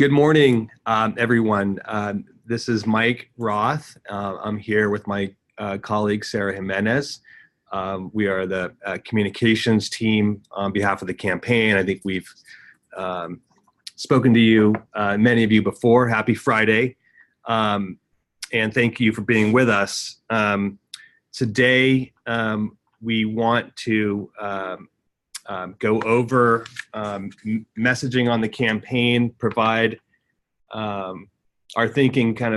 Good morning, everyone. This is Mike Roth. I'm here with my colleague, Sarah Jimenez. We are the communications team on behalf of the campaign. I think we've spoken to you, many of you before. Happy Friday. And thank you for being with us. Today, we want to go over messaging on the campaign, provide our thinking kind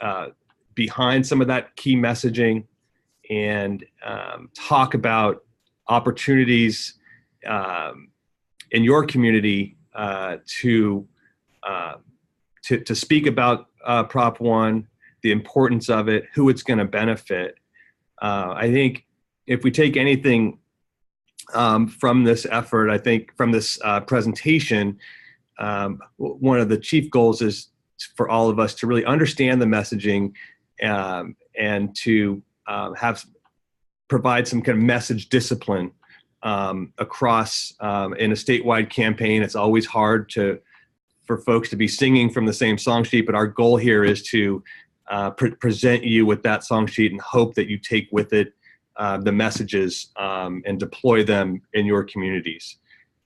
of behind some of that key messaging, and talk about opportunities in your community to speak about Prop 1, the importance of it, who it's going to benefit. I think if we take anything from this effort, I think from this presentation, one of the chief goals is for all of us to really understand the messaging and to provide some kind of message discipline across in a statewide campaign. It's always hard for folks to be singing from the same song sheet, but our goal here is to present you with that song sheet and hope that you take with it the messages and deploy them in your communities.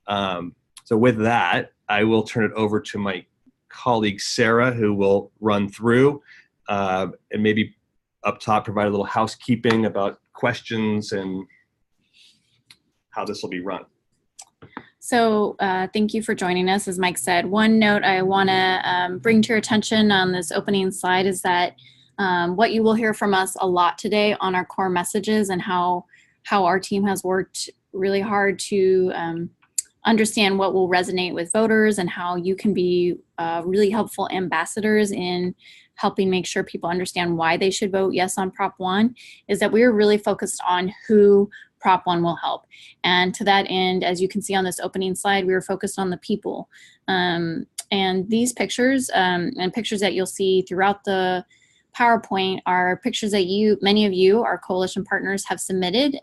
So with that, I will turn it over to my colleague, Sarah, who will run through and maybe up top provide a little housekeeping about questions and how this will be run. So thank you for joining us. As Mike said, one note I want to bring to your attention on this opening slide is that what you will hear from us a lot today on our core messages and how our team has worked really hard to understand what will resonate with voters and how you can be really helpful ambassadors in helping make sure people understand why they should vote yes on Prop 1, is that we're really focused on who Prop 1 will help. And to that end, as you can see on this opening slide, we were focused on the people. And these pictures and pictures that you'll see throughout the PowerPoint are pictures that many of you, our coalition partners, have submitted.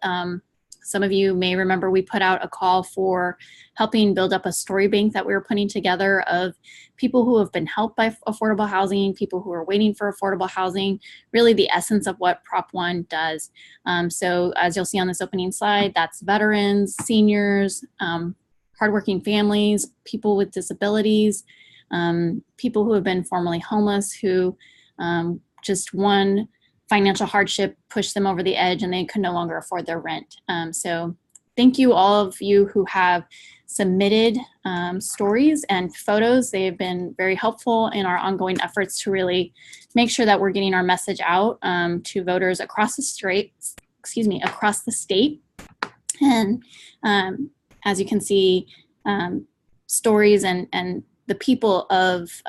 Some of you may remember we put out a call for helping build up a story bank that we were putting together of people who have been helped by affordable housing, people who are waiting for affordable housing, really the essence of what Prop 1 does. So as you'll see on this opening slide, that's veterans, seniors, hardworking families, people with disabilities, people who have been formerly homeless, who just one financial hardship pushed them over the edge and they could no longer afford their rent. So thank you all of you who have submitted stories and photos. They have been very helpful in our ongoing efforts to really make sure that we're getting our message out to voters across the state. And as you can see, stories and the people of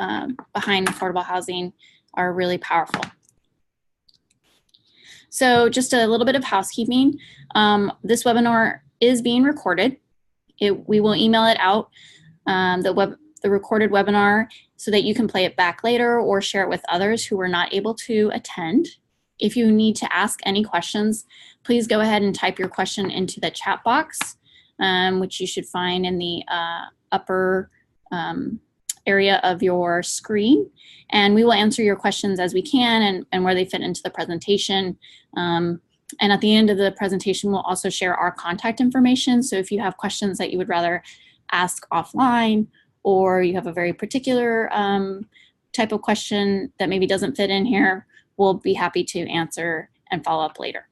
behind affordable housing are really powerful. So just a little bit of housekeeping. This webinar is being recorded. We will email it out, the recorded webinar, so that you can play it back later or share it with others who were not able to attend. If you need to ask any questions, please go ahead and type your question into the chat box, which you should find in the upper area of your screen, and we will answer your questions as we can and where they fit into the presentation. And at the end of the presentation, we'll also share our contact information. So if you have questions that you would rather ask offline, or you have a very particular type of question that maybe doesn't fit in here, we'll be happy to answer and follow up later.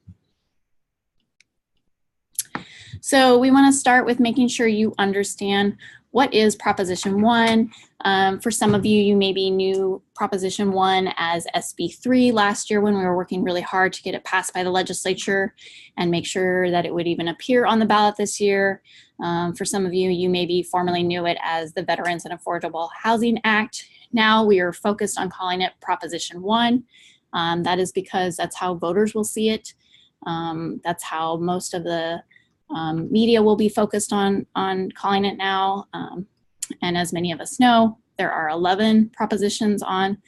So we want to start with making sure you understand what is Proposition 1. For some of you, you maybe knew Proposition 1 as SB 3 last year when we were working really hard to get it passed by the legislature and make sure that it would even appear on the ballot this year. For some of you, you maybe formerly knew it as the Veterans and Affordable Housing Act. Now we are focused on calling it Proposition 1. That is because that's how voters will see it. That's how most of the media will be focused on calling it now. And as many of us know, there are 11 propositions on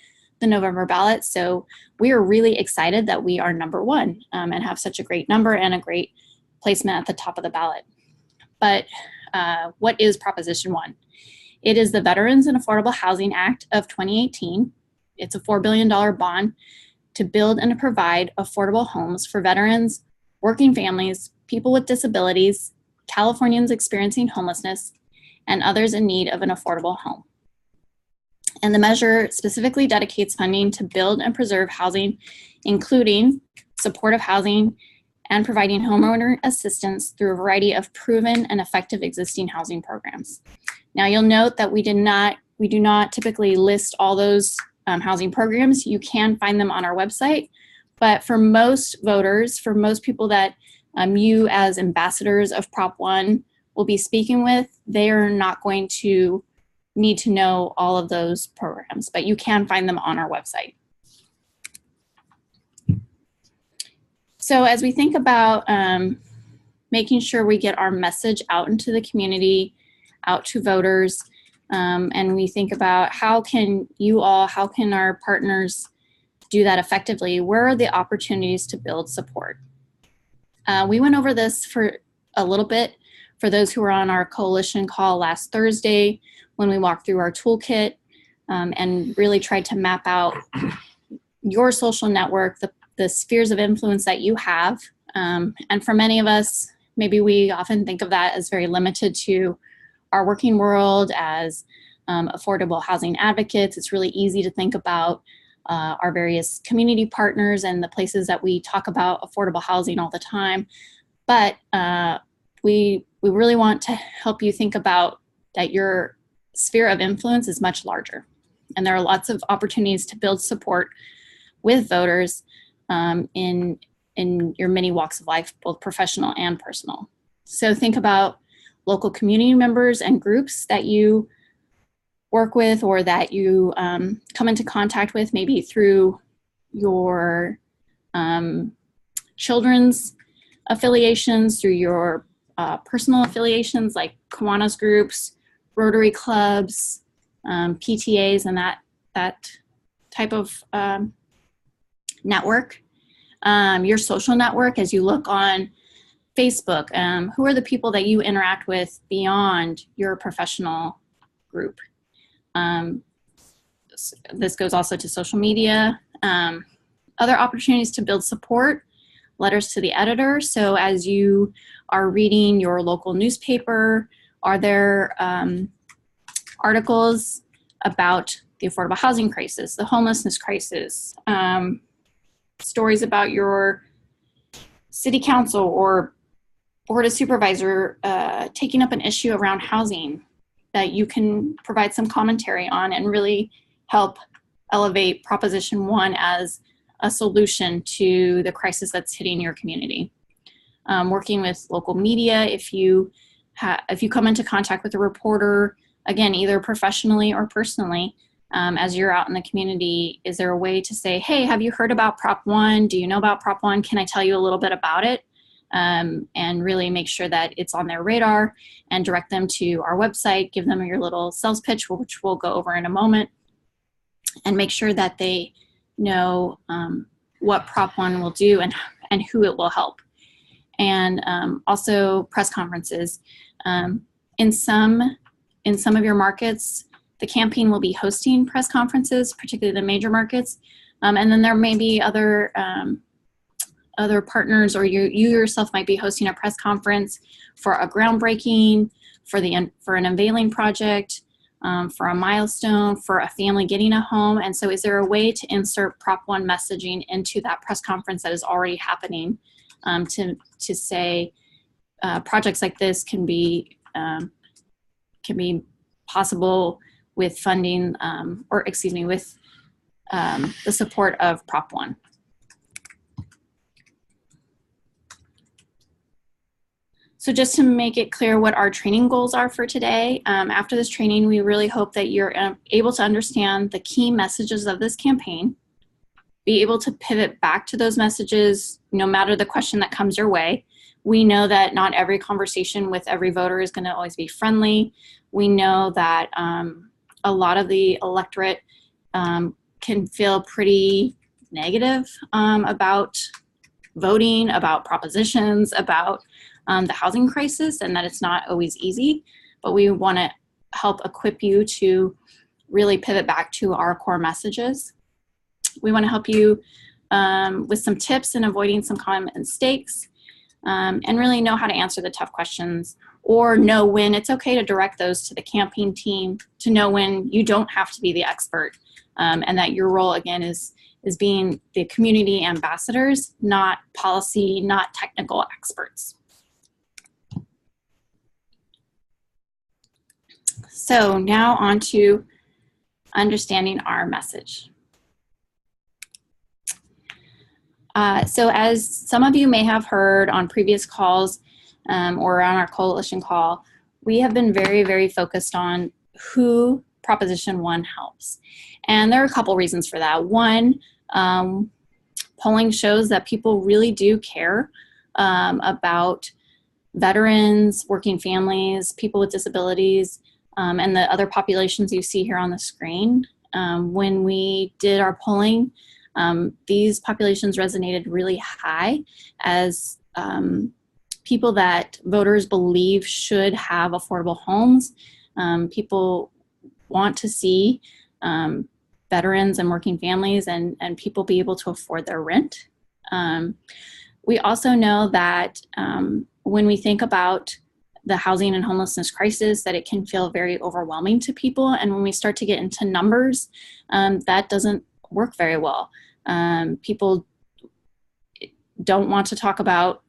the November ballot. So we are really excited that we are number 1 and have such a great number and a great placement at the top of the ballot. But what is Proposition 1? It is the Veterans and Affordable Housing Act of 2018. It's a $4 billion bond to build and to provide affordable homes for veterans, working families, people with disabilities, Californians experiencing homelessness, and others in need of an affordable home. And the measure specifically dedicates funding to build and preserve housing, including supportive housing and providing homeowner assistance through a variety of proven and effective existing housing programs. Now, you'll note that we do not typically list all those housing programs. You can find them on our website, but for most voters, for most people that you as ambassadors of Prop 1 will be speaking with, they are not going to need to know all of those programs, but you can find them on our website. So as we think about making sure we get our message out into the community, out to voters, and we think about how can our partners do that effectively, where are the opportunities to build support? We went over this for a little bit for those who were on our coalition call last Thursday when we walked through our toolkit and really tried to map out your social network, the spheres of influence that you have. And for many of us, maybe we often think of that as very limited to our working world as affordable housing advocates. It's really easy to think about our various community partners and the places that we talk about affordable housing all the time. But we really want to help you think about that your sphere of influence is much larger. And there are lots of opportunities to build support with voters in your many walks of life, both professional and personal. So think about local community members and groups that you work with or that you come into contact with, maybe through your children's affiliations, through your personal affiliations like Kiwanis groups, Rotary clubs, PTAs, and that type of network. Your social network, as you look on Facebook, who are the people that you interact with beyond your professional group? This goes also to social media. Other opportunities to build support, letters to the editor. So as you are reading your local newspaper, are there articles about the affordable housing crisis, the homelessness crisis, stories about your city council or board of supervisor taking up an issue around housing that you can provide some commentary on and really help elevate Proposition 1 as a solution to the crisis that's hitting your community. Working with local media, if you come into contact with a reporter, again, either professionally or personally, as you're out in the community, is there a way to say, hey, have you heard about Prop 1? Do you know about Prop 1? Can I tell you a little bit about it? And really make sure that it's on their radar and direct them to our website, give them your little sales pitch, which we'll go over in a moment, and make sure that they know what Prop 1 will do and who it will help. And also press conferences. In some of your markets, the campaign will be hosting press conferences, particularly the major markets. And then there may be other partners, or you yourself might be hosting a press conference for a groundbreaking, for an unveiling project, for a milestone, for a family getting a home. And so is there a way to insert Prop 1 messaging into that press conference that is already happening to say projects like this can be possible with funding, with the support of Prop 1. So just to make it clear what our training goals are for today, after this training, we really hope that you're able to understand the key messages of this campaign, be able to pivot back to those messages no matter the question that comes your way. We know that not every conversation with every voter is going to always be friendly. We know that a lot of the electorate can feel pretty negative about voting, about propositions, about the housing crisis, and that it's not always easy. But we want to help equip you to really pivot back to our core messages. We want to help you with some tips in avoiding some common mistakes, and really know how to answer the tough questions, or know when it's okay to direct those to the campaign team, to know when you don't have to be the expert, and that your role, again, is being the community ambassadors, not policy, not technical experts. So now on to understanding our message. So as some of you may have heard on previous calls or on our coalition call, we have been very, very focused on who Proposition 1 helps. And there are a couple reasons for that. One, polling shows that people really do care about veterans, working families, people with disabilities, and the other populations you see here on the screen. When we did our polling, these populations resonated really high as people that voters believe should have affordable homes. People want to see veterans and working families and people be able to afford their rent. We also know that when we think about the housing and homelessness crisis, that it can feel very overwhelming to people. And when we start to get into numbers, that doesn't work very well. People don't want to talk about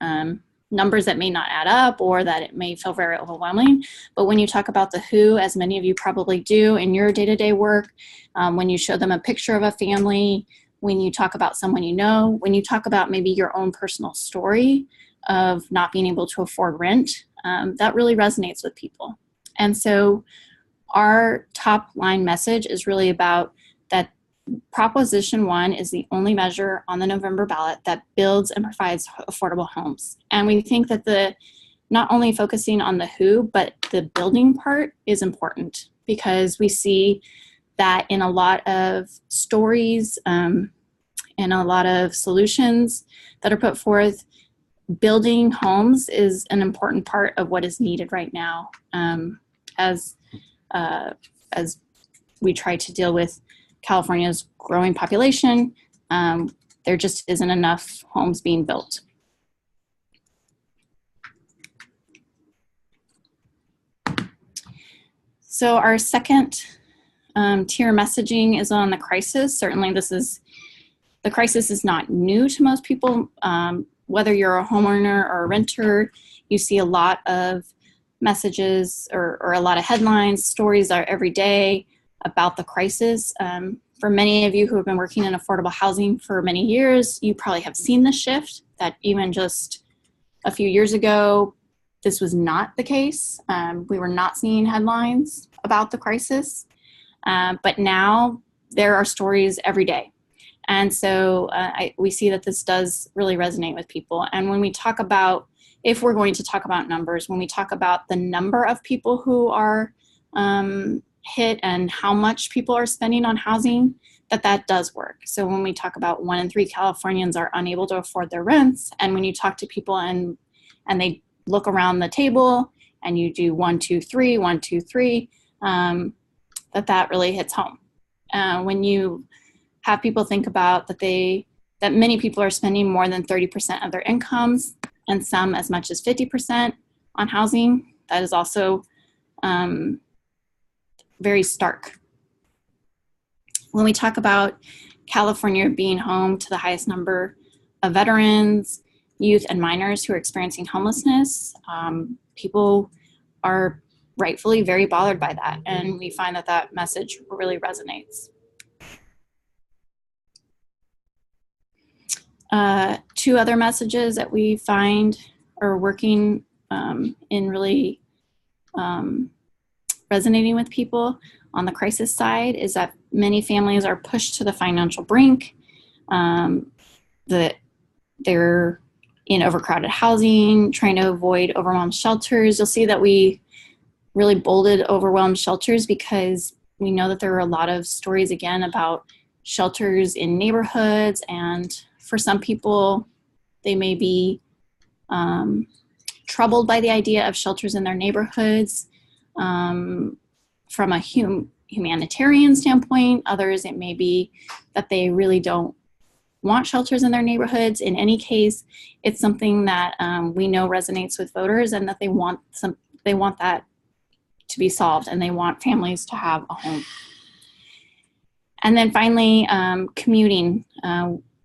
numbers that may not add up or that it may feel very overwhelming. But when you talk about the who, as many of you probably do in your day-to-day work, when you show them a picture of a family, when you talk about someone you know, when you talk about maybe your own personal story of not being able to afford rent, that really resonates with people. And so our top line message is really about that Proposition 1 is the only measure on the November ballot that builds and provides affordable homes. And we think that not only focusing on the who, but the building part is important, because we see that in a lot of stories and a lot of solutions that are put forth, building homes is an important part of what is needed right now as we try to deal with California's growing population. There just isn't enough homes being built. So our second tier messaging is on the crisis. Certainly the crisis is not new to most people. Whether you're a homeowner or a renter, you see a lot of messages or a lot of headlines, stories are every day about the crisis. For many of you who have been working in affordable housing for many years, you probably have seen the shift that even just a few years ago, this was not the case. We were not seeing headlines about the crisis, but now there are stories every day. And so we see that this does really resonate with people. And when we talk about, if we're going to talk about numbers, when we talk about the number of people who are hit and how much people are spending on housing, that does work. So when we talk about 1 in 3 Californians are unable to afford their rents, and when you talk to people and they look around the table and you do 1, 2, 3, 1, 2, 3, that really hits home. When you have people think about that many people are spending more than 30% of their incomes, and some as much as 50% on housing, that is also very stark. When we talk about California being home to the highest number of veterans, youth, and minors who are experiencing homelessness, people are rightfully very bothered by that, and we find that message really resonates. Two other messages that we find are working in really resonating with people on the crisis side is that many families are pushed to the financial brink, that they're in overcrowded housing, trying to avoid overwhelmed shelters. You'll see that we really bolded overwhelmed shelters because we know that there are a lot of stories, again, about shelters in neighborhoods, and for some people, they may be troubled by the idea of shelters in their neighborhoods. from a humanitarian standpoint. Others, it may be that they really don't want shelters in their neighborhoods. In any case, it's something that we know resonates with voters, and that they want that to be solved, and they want families to have a home. And then finally, commuting.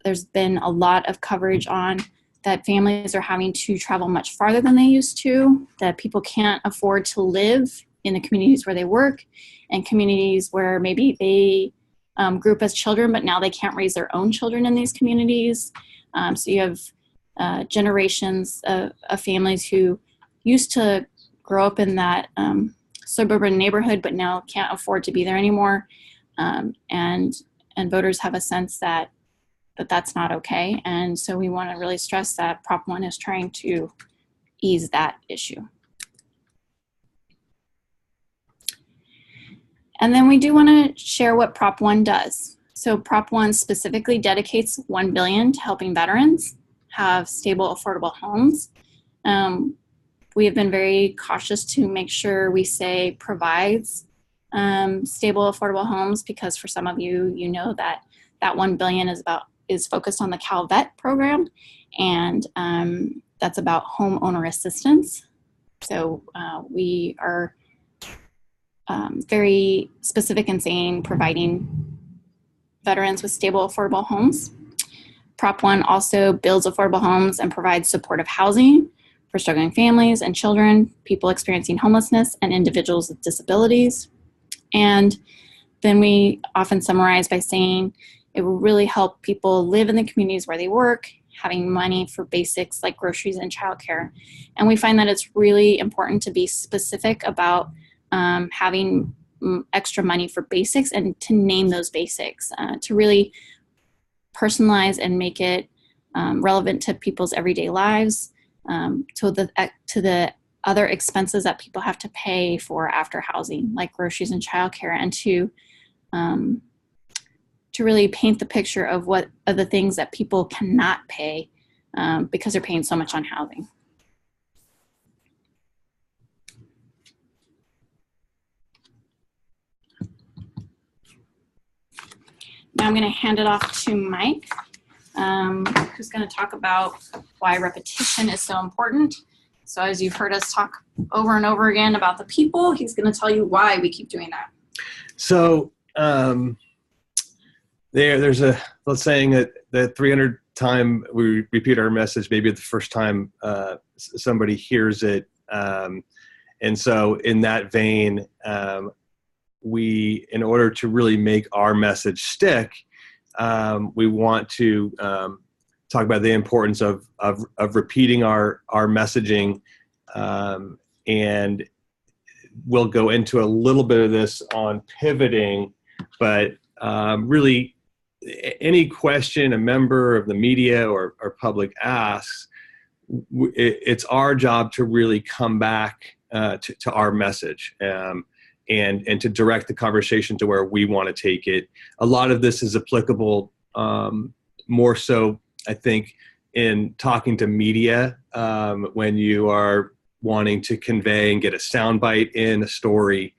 There's been a lot of coverage on that families are having to travel much farther than they used to, that people can't afford to live in the communities where they work, and communities where maybe they grew up as children, but now they can't raise their own children in these communities. So you have generations of families who used to grow up in that suburban neighborhood, but now can't afford to be there anymore. And voters have a sense that that's not okay. And so we want to really stress that Prop 1 is trying to ease that issue. And then we do want to share what Prop 1 does. So Prop 1 specifically dedicates $1 billion to helping veterans have stable, affordable homes. We have been very cautious to make sure we say provides stable, affordable homes, because for some of you, you know that $1 billion is focused on the CalVet program, and that's about homeowner assistance. So we are very specific in saying providing veterans with stable, affordable homes. Prop 1 also builds affordable homes and provides supportive housing for struggling families and children, people experiencing homelessness, and individuals with disabilities. And then we often summarize by saying it will really help people live in the communities where they work, having money for basics like groceries and childcare. And we find that it's really important to be specific about having extra money for basics, and to name those basics, to really personalize and make it relevant to people's everyday lives, to the other expenses that people have to pay for after housing, like groceries and childcare, and to really paint the picture of what are the things that people cannot pay because they're paying so much on housing. Now I'm going to hand it off to Mike, who's going to talk about why repetition is so important. So as you've heard us talk over and over again about the people, he's going to tell you why we keep doing that. So there's a saying that the 300th time we repeat our message, maybe the first time somebody hears it. And so in that vein, in order to really make our message stick, we want to talk about the importance of repeating our messaging, and we'll go into a little bit of this on pivoting, but really any question a member of the media or public asks, it's our job to really come back to our message. And to direct the conversation to where we want to take it. A lot of this is applicable more so, I think, in talking to media when you are wanting to convey and get a soundbite in a story.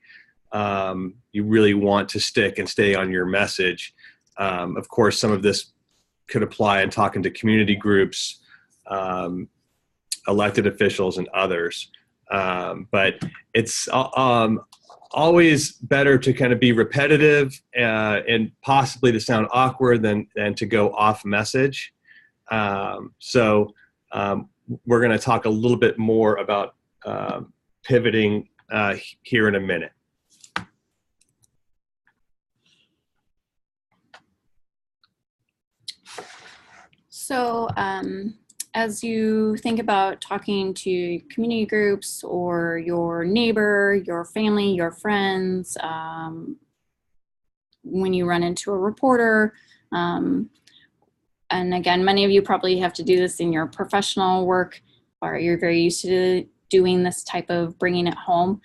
You really want to stick and stay on your message. Of course, some of this could apply in talking to community groups, elected officials, and others. But it's always better to kind of be repetitive and possibly to sound awkward than to go off message. So we're going to talk a little bit more about pivoting here in a minute. So as you think about talking to community groups or your neighbor, your family, your friends, when you run into a reporter, and again, many of you probably have to do this in your professional work, or you're very used to doing this type of bringing it home.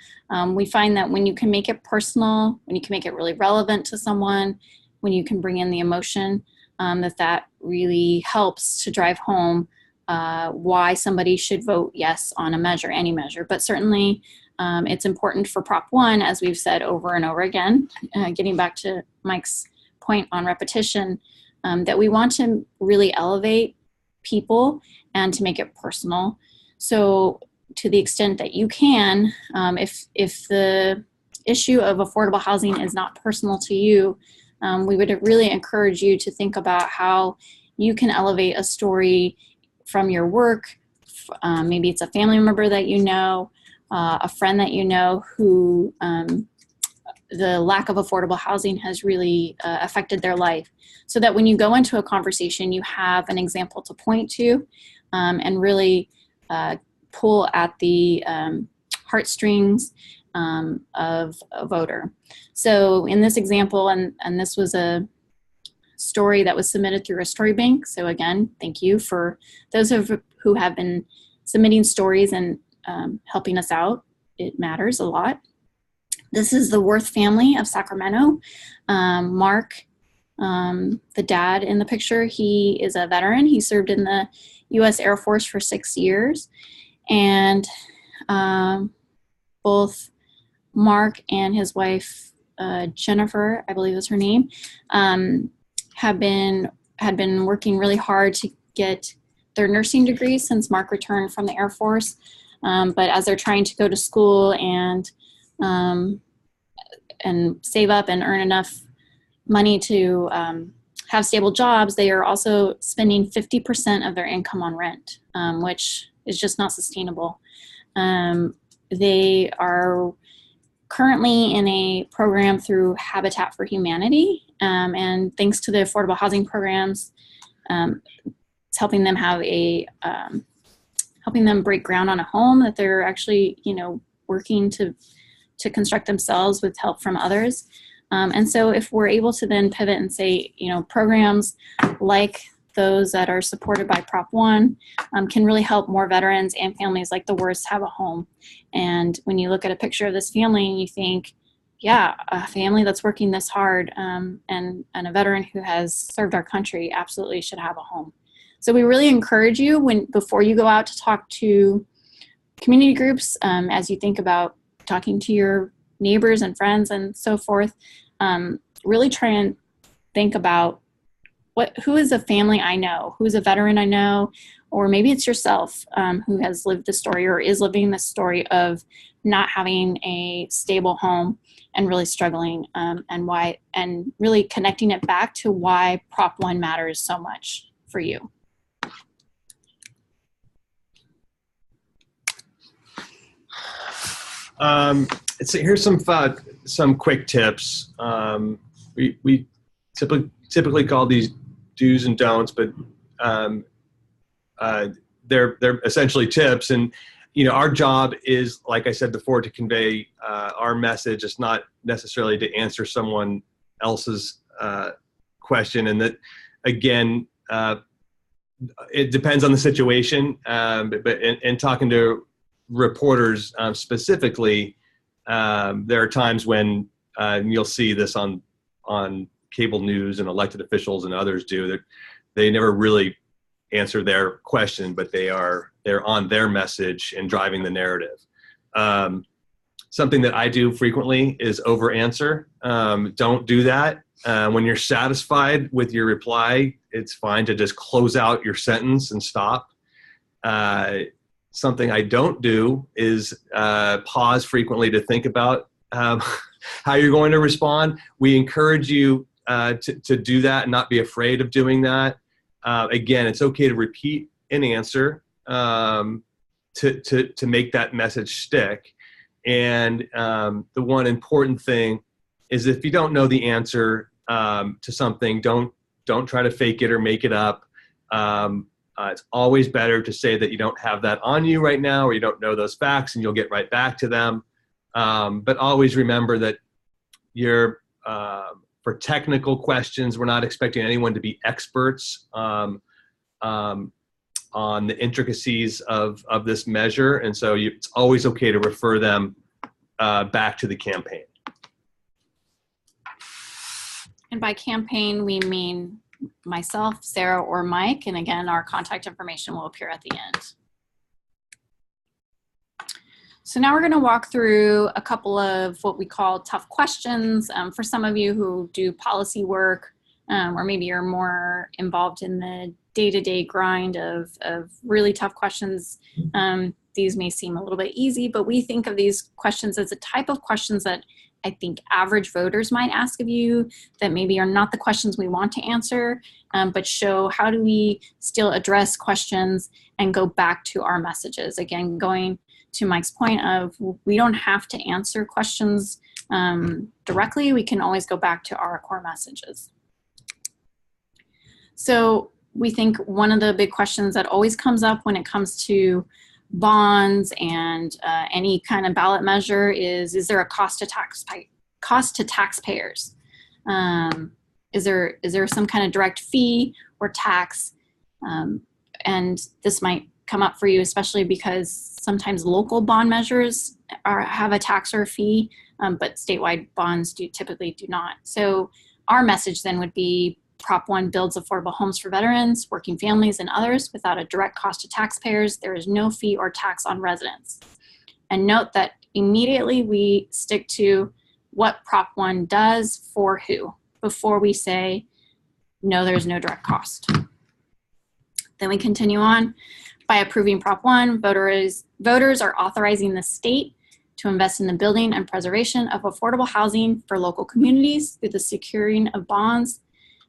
We find that when you can make it personal, when you can make it really relevant to someone, when you can bring in the emotion, that really helps to drive home why somebody should vote yes on a measure, any measure. But certainly it's important for Prop 1, as we've said over and over again, getting back to Mike's point on repetition, that we want to really elevate people and to make it personal. So to the extent that you can, if the issue of affordable housing is not personal to you, we would really encourage you to think about how you can elevate a story from your work. Maybe it's a family member that you know, a friend that you know who the lack of affordable housing has really affected their life, so that when you go into a conversation, you have an example to point to and really pull at the heartstrings of a voter. So in this example, and this was a story that was submitted through a story bank. So again, thank you for those who have been submitting stories and helping us out. It matters a lot. This is the Worth family of Sacramento. Mark, the dad in the picture, he is a veteran. He served in the U.S. Air Force for 6 years. And both Mark and his wife, Jennifer, I believe is her name, had been working really hard to get their nursing degree since Mark returned from the Air Force. But as they're trying to go to school and save up and earn enough money to have stable jobs, they are also spending 50% of their income on rent, which is just not sustainable. They are currently in a program through Habitat for Humanity, and thanks to the affordable housing programs, it's helping them have helping them break ground on a home that they're actually, working to construct themselves with help from others. And so if we're able to then pivot and say, programs like those that are supported by Prop 1 can really help more veterans and families like the Worths have a home. And when you look at a picture of this family and you think, yeah, a family that's working this hard and a veteran who has served our country absolutely should have a home. So we really encourage you before you go out to talk to community groups, as you think about talking to your neighbors and friends and so forth, really try and think about who is a family I know, who's a veteran I know, or maybe it's yourself who has lived the story or is living the story of not having a stable home and really struggling, and really connecting it back to why Prop 1 matters so much for you. So here's some quick tips. We typically call these do's and don'ts, but they're essentially tips. And our job is, like I said before, to convey our message. It's not necessarily to answer someone else's question. And that, again, it depends on the situation. But in talking to reporters specifically, there are times when you'll see this on cable news and elected officials and others do that they never really answer their question, but they're on their message and driving the narrative. Something that I do frequently is over answer. Don't do that. When you're satisfied with your reply, it's fine to just close out your sentence and stop. Something I don't do is pause frequently to think about how you're going to respond. We encourage you to do that and not be afraid of doing that. Again, it's okay to repeat an answer to make that message stick. And the one important thing is, if you don't know the answer to something, don't try to fake it or make it up. It's always better to say that you don't have that on you right now, or you don't know those facts, and you'll get right back to them. But always remember that for technical questions, we're not expecting anyone to be experts on the intricacies of this measure. And so it's always okay to refer them back to the campaign. And by campaign, we mean myself, Sarah, or Mike. And again, our contact information will appear at the end. So now we're going to walk through a couple of what we call tough questions. For some of you who do policy work, or maybe you're more involved in the day-to-day grind of really tough questions, these may seem a little bit easy, but we think of these questions as a type of questions that I think average voters might ask of you, that maybe are not the questions we want to answer, but show how do we still address questions and go back to our messages. Again, going to Mike's point of we don't have to answer questions directly. We can always go back to our core messages. So we think one of the big questions that always comes up when it comes to bonds and any kind of ballot measure is there a cost to taxpayers? Is there some kind of direct fee or tax? And this might come up for you, especially because sometimes local bond measures have a tax or a fee, but statewide bonds typically do not. So our message then would be Prop 1 builds affordable homes for veterans, working families, and others without a direct cost to taxpayers. There is no fee or tax on residents. And note that immediately we stick to what Prop 1 does for who before we say, no, there's no direct cost. Then we continue on. By approving Prop 1, voters are authorizing the state to invest in the building and preservation of affordable housing for local communities through the securing of bonds.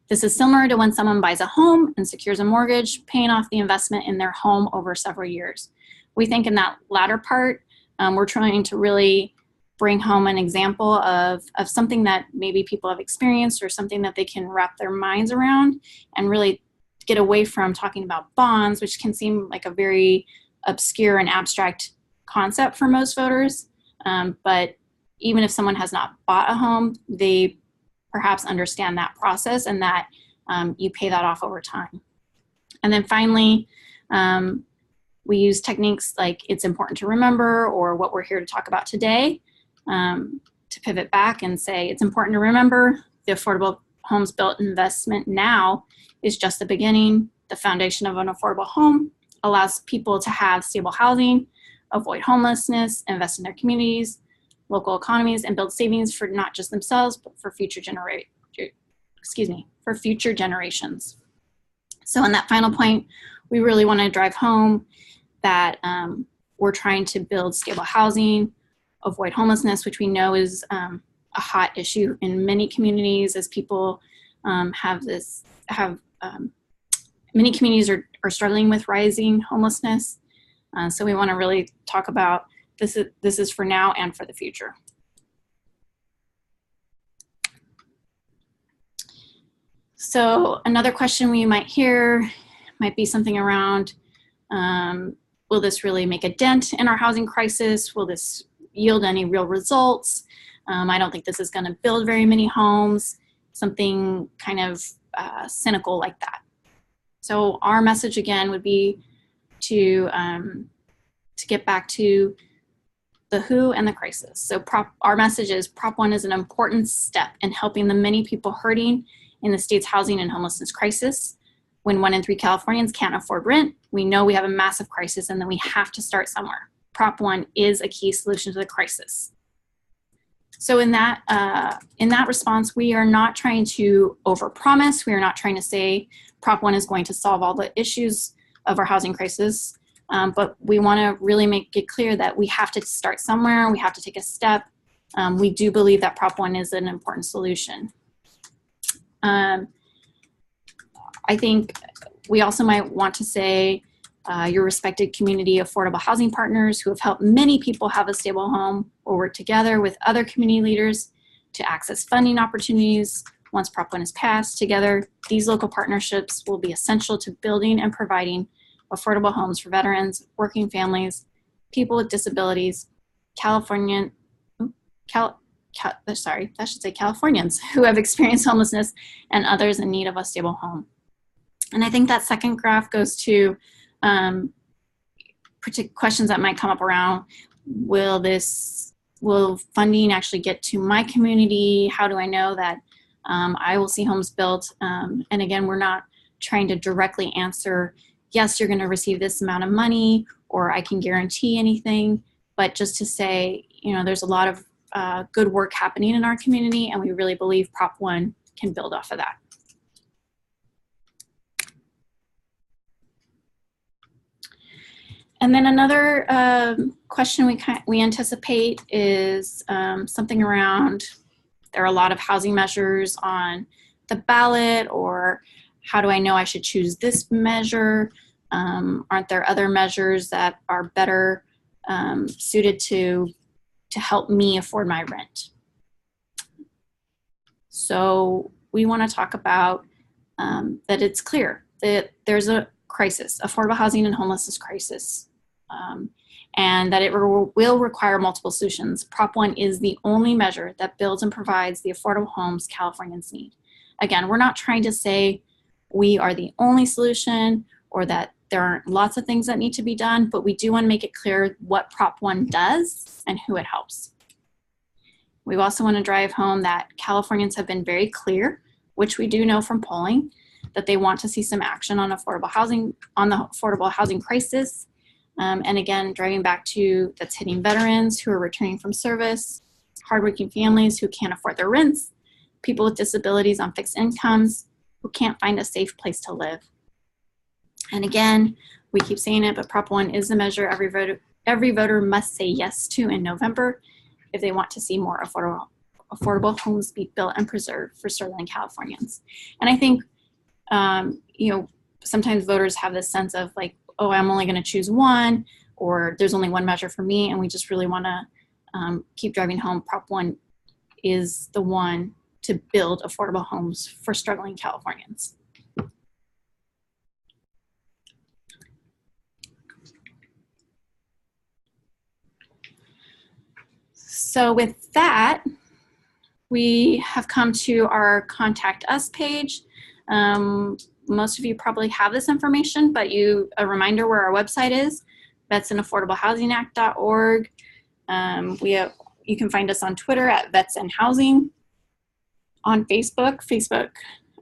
This is similar to when someone buys a home and secures a mortgage, paying off the investment in their home over several years. We think in that latter part, we're trying to really bring home an example of something that maybe people have experienced or something that they can wrap their minds around and really get away from talking about bonds, which can seem like a very obscure and abstract concept for most voters. But even if someone has not bought a home, they perhaps understand that process and that you pay that off over time. And then finally, we use techniques like it's important to remember or what we're here to talk about today to pivot back and say it's important to remember the Affordable Homes Built investment now is just the beginning. The foundation of an affordable home allows people to have stable housing, avoid homelessness, invest in their communities, local economies, and build savings for not just themselves, but for future generations. So in that final point, we really want to drive home that we're trying to build stable housing, avoid homelessness, which we know is a hot issue in many communities as people many communities are struggling with rising homelessness. So we want to really talk about this is for now and for the future. So another question we might hear might be something around, will this really make a dent in our housing crisis? Will this yield any real results? I don't think this is going to build very many homes, something kind of cynical like that. So our message again would be to get back to the who and the crisis. So our message is Prop 1 is an important step in helping the many people hurting in the state's housing and homelessness crisis. When 1 in 3 Californians can't afford rent, we know we have a massive crisis and then we have to start somewhere. Prop 1 is a key solution to the crisis. So in that response, we are not trying to overpromise. We are not trying to say Prop 1 is going to solve all the issues of our housing crisis. But we want to really make it clear that we have to start somewhere. We have to take a step. We do believe that Prop 1 is an important solution. I think we also might want to say your respected community affordable housing partners who have helped many people have a stable home will work together with other community leaders to access funding opportunities. Once Prop 1 is passed, together, these local partnerships will be essential to building and providing affordable homes for veterans, working families, people with disabilities, Californians who have experienced homelessness and others in need of a stable home. And I think that second graph goes to questions that might come up around, will funding actually get to my community? How do I know that I will see homes built. And again, we're not trying to directly answer, yes, you're going to receive this amount of money, or I can guarantee anything, but just to say, there's a lot of good work happening in our community, and we really believe Prop 1 can build off of that. And then another question we anticipate is something around, there are a lot of housing measures on the ballot, or how do I know I should choose this measure? Aren't there other measures that are better suited to help me afford my rent? So we want to talk about that it's clear that there's a crisis, affordable housing and homelessness crisis, and that it will require multiple solutions. Prop 1 is the only measure that builds and provides the affordable homes Californians need. Again, we're not trying to say we are the only solution or that there aren't lots of things that need to be done, but we do want to make it clear what Prop 1 does and who it helps. We also want to drive home that Californians have been very clear, which we do know from polling, that they want to see some action on affordable housing, on the affordable housing crisis. And again, driving back to that's hitting veterans who are returning from service, hardworking families who can't afford their rents, people with disabilities on fixed incomes who can't find a safe place to live. And again, we keep saying it, but Prop 1 is the measure every voter must say yes to in November if they want to see more affordable homes be built and preserved for struggling Californians. And I think, sometimes voters have this sense of like, oh, I'm only going to choose one, or there's only one measure for me. And we just really want to keep driving home Prop 1 is the one to build affordable homes for struggling Californians. So with that, we have come to our Contact Us page. Most of you probably have this information, but a reminder where our website is, vetsandaffordablehousinact.org. You can find us on Twitter at Vets and Housing. On Facebook,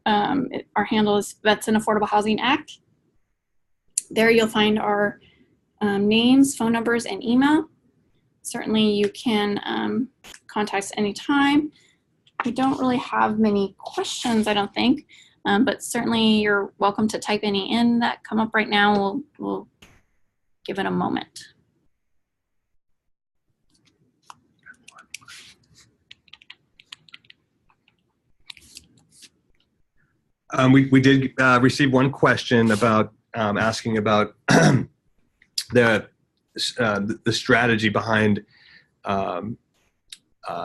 our handle is Vets and Affordable Housing Act. There you'll find our names, phone numbers, and email. Certainly you can contact us anytime. We don't really have many questions, I don't think, but certainly you're welcome to type any in that come up right now. We'll give it a moment. We did receive one question about asking about the strategy behind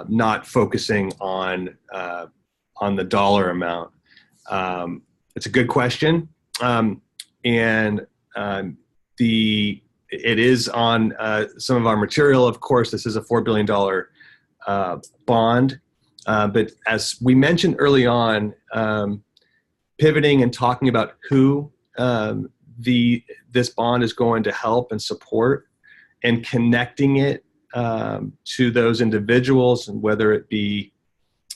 not focusing on the dollar amount. It's a good question, and it is on some of our material. Of course, this is a $4 billion bond, but as we mentioned early on, pivoting and talking about who this bond is going to help and support, and connecting it to those individuals, and whether it be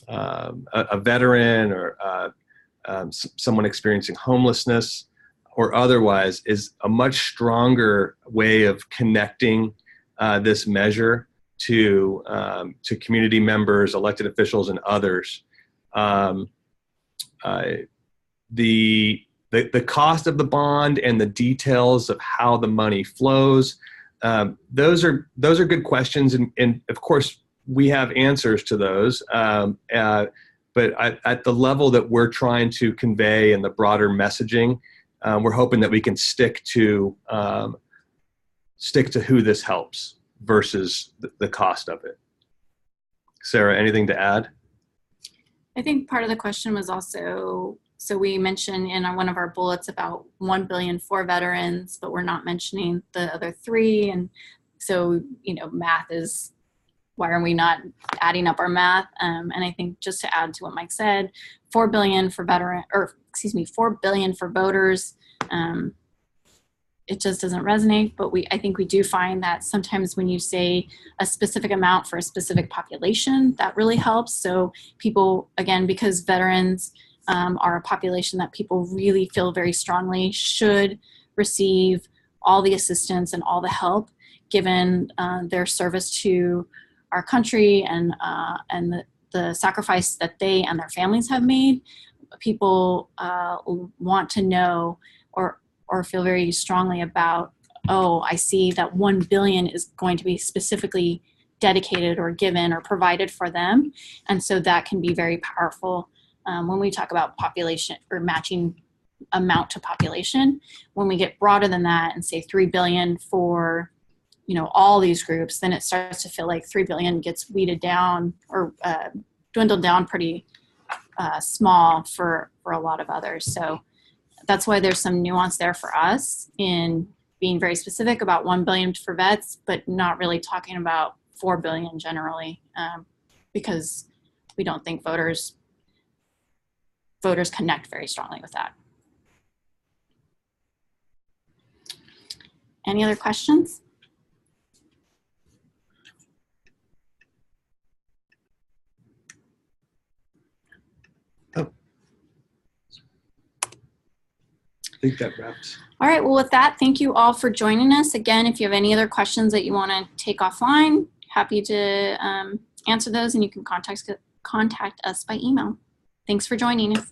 a veteran or someone experiencing homelessness or otherwise, is a much stronger way of connecting this measure to community members, elected officials, and others. The cost of the bond and the details of how the money flows, those are good questions, and of course we have answers to those. But at the level that we're trying to convey and the broader messaging, we're hoping that we can stick to who this helps versus the cost of it. Sarah, anything to add? I think part of the question was also, so we mentioned in one of our bullets about $1 billion for veterans, but we're not mentioning the other three. And so, math is, why are we not adding up our math? And I think just to add to what Mike said, $4 billion for $4 billion for voters. it just doesn't resonate. But I think we do find that sometimes when you say a specific amount for a specific population, that really helps. So people, again, because veterans are a population that people really feel very strongly should receive all the assistance and all the help given their service to our country and the sacrifice that they and their families have made. People want to know or feel very strongly about, oh, I see that 1 billion is going to be specifically dedicated or given or provided for them. And so that can be very powerful when we talk about population or matching amount to population. When we get broader than that and say 3 billion for, you know, all these groups, then it starts to feel like 3 billion gets weeded down or dwindled down pretty small for a lot of others. So that's why there's some nuance there for us in being very specific about 1 billion for vets, but not really talking about 4 billion generally, because we don't think voters connect very strongly with that. Any other questions? I think that wraps. All right, well, with that, thank you all for joining us. Again, if you have any other questions that you want to take offline, happy to answer those, and you can contact us by email. Thanks for joining us.